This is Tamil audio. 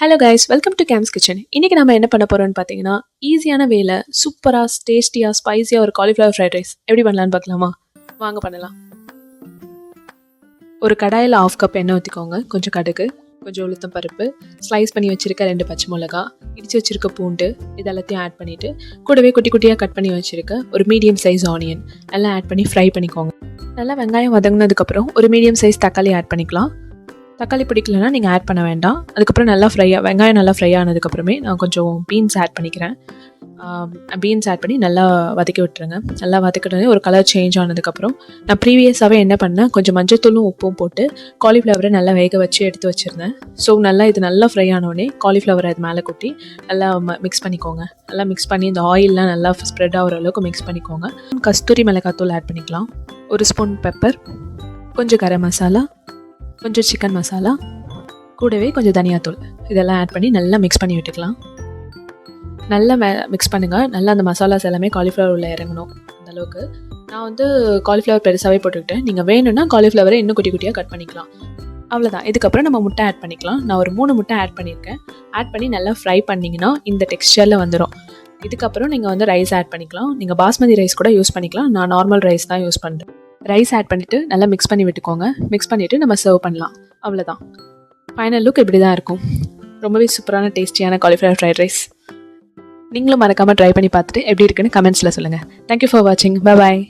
Hello guys, welcome to games kitchen. இன்றைக்கி நம்ம என்ன பண்ண போகிறோம்னு பார்த்தீங்கன்னா, ஈஸியான வேலை சூப்பராக டேஸ்டியாக ஸ்பைஸியாக ஒரு காலிஃப்ளவர் ஃப்ரைட் ரைஸ் எப்படி பண்ணலான்னு பார்க்கலாமா? வாங்க பண்ணலாம். ஒரு கடாயில் 1/2 கப் எண்ணெய் ஊற்றிக்கோங்க. கொஞ்சம் கடுகு, கொஞ்சம் உளுத்தம் பருப்பு, ஸ்லைஸ் பண்ணி வச்சுருக்க 2 பச்சை மிளகா, இடித்து வச்சுருக்க பூண்டு, இது எல்லாத்தையும் ஆட் பண்ணிவிட்டு கூடவே குட்டி குட்டியாக கட் பண்ணி வச்சுருக்க ஒரு மீடியம் சைஸ் ஆனியன் எல்லாம் ஆட் பண்ணி ஃப்ரை பண்ணிக்கோங்க. நல்லா வெங்காயம் வதங்கினதுக்கப்புறம் ஒரு மீடியம் சைஸ் தக்காளி ஆட் பண்ணிக்கலாம். தக்காளி பிடிக்கலன்னா நீங்கள் ஆட் பண்ண வேண்டாம். அதுக்கப்புறம் நல்லா வெங்காயம் நல்லா ஃப்ரை ஆனதுக்கப்புறமே நான் கொஞ்சம் பீன்ஸ் ஆட் பண்ணிக்கிறேன். பீன்ஸ் ஆட் பண்ணி நல்லா வதக்கி விட்டுருங்க. நல்லா வதக்கிட்டோடனே ஒரு கலர் சேஞ்ச் ஆனதுக்கப்புறம் நான் ப்ரீவியஸாகவே என்ன பண்ணேன், கொஞ்சம் மஞ்சத்தூளும் உப்பும் போட்டு காலிஃப்ளவரை நல்லா வேக வச்சு எடுத்து வச்சுருந்தேன். ஸோ நல்லா இது நல்லா ஃப்ரை ஆனோடனே காலிஃப்ளவரை அது மேலே கொட்டி நல்லா மிக்ஸ் பண்ணிக்கோங்க. நல்லா மிக்ஸ் பண்ணி இந்த ஆயிலெலாம் நல்லா ஸ்ப்ரெட் ஆகிற அளவுக்கு மிக்ஸ் பண்ணிக்கோங்க. கஸ்தூரி மிளகாத்தூள் ஆட் பண்ணிக்கலாம். 1 ஸ்பூன் பெப்பர், கொஞ்சம் கரம் மசாலா, கொஞ்சம் சிக்கன் மசாலா, கூடவே கொஞ்சம் தனியாத்தூள், இதெல்லாம் ஆட் பண்ணி நல்லா மிக்ஸ் பண்ணி விட்டுக்கலாம். நல்லா மிக்ஸ் பண்ணுங்கள். நல்லா அந்த மசாலாஸ் எல்லாமே காலிஃப்ளவர் உள்ள இறங்கணும் அந்தளவுக்கு. நான் வந்து காலிஃப்ளவர் பெருசாகவே போட்டுக்கிட்டேன். நீங்கள் வேணும்னா காலிஃப்ளவரை இன்னும் குட்டி குட்டியாக கட் பண்ணிக்கலாம். அவ்வளோதான். இதுக்கப்புறம் நம்ம முட்டை ஆட் பண்ணிக்கலாம். நான் ஒரு 3 முட்டை ஆட் பண்ணியிருக்கேன். ஆட் பண்ணி நல்லா ஃப்ரை பண்ணிங்கன்னா இந்த டெக்ஸ்சரில் வந்துடும். இதுக்கப்புறம் நீங்கள் வந்து ரைஸ் ஆட் பண்ணிக்கலாம். நீங்கள் பாஸ்மதி ரைஸ் கூட யூஸ் பண்ணிக்கலாம். நான் நார்மல் ரைஸ் தான் யூஸ் பண்ணுறேன். ரைஸ் ஆட் பண்ணிவிட்டு நல்லா மிக்ஸ் பண்ணி விட்டுக்கோங்க. மிக்ஸ் பண்ணிவிட்டு நம்ம சர்வ் பண்ணலாம். அவ்வளோதான். ஃபைனல் லுக் இப்படி தான் இருக்கும். ரொம்பவே சூப்பரான டேஸ்டியான காலிஃப்ளவர் ஃப்ரைட் ரைஸ். நீங்களும் மறக்காமல் ட்ரை பண்ணி பார்த்துட்டு எப்படி இருக்குன்னு கமெண்ட்ஸில் சொல்லுங்கள். தேங்க்யூ ஃபார் வாட்சிங். Bye bye.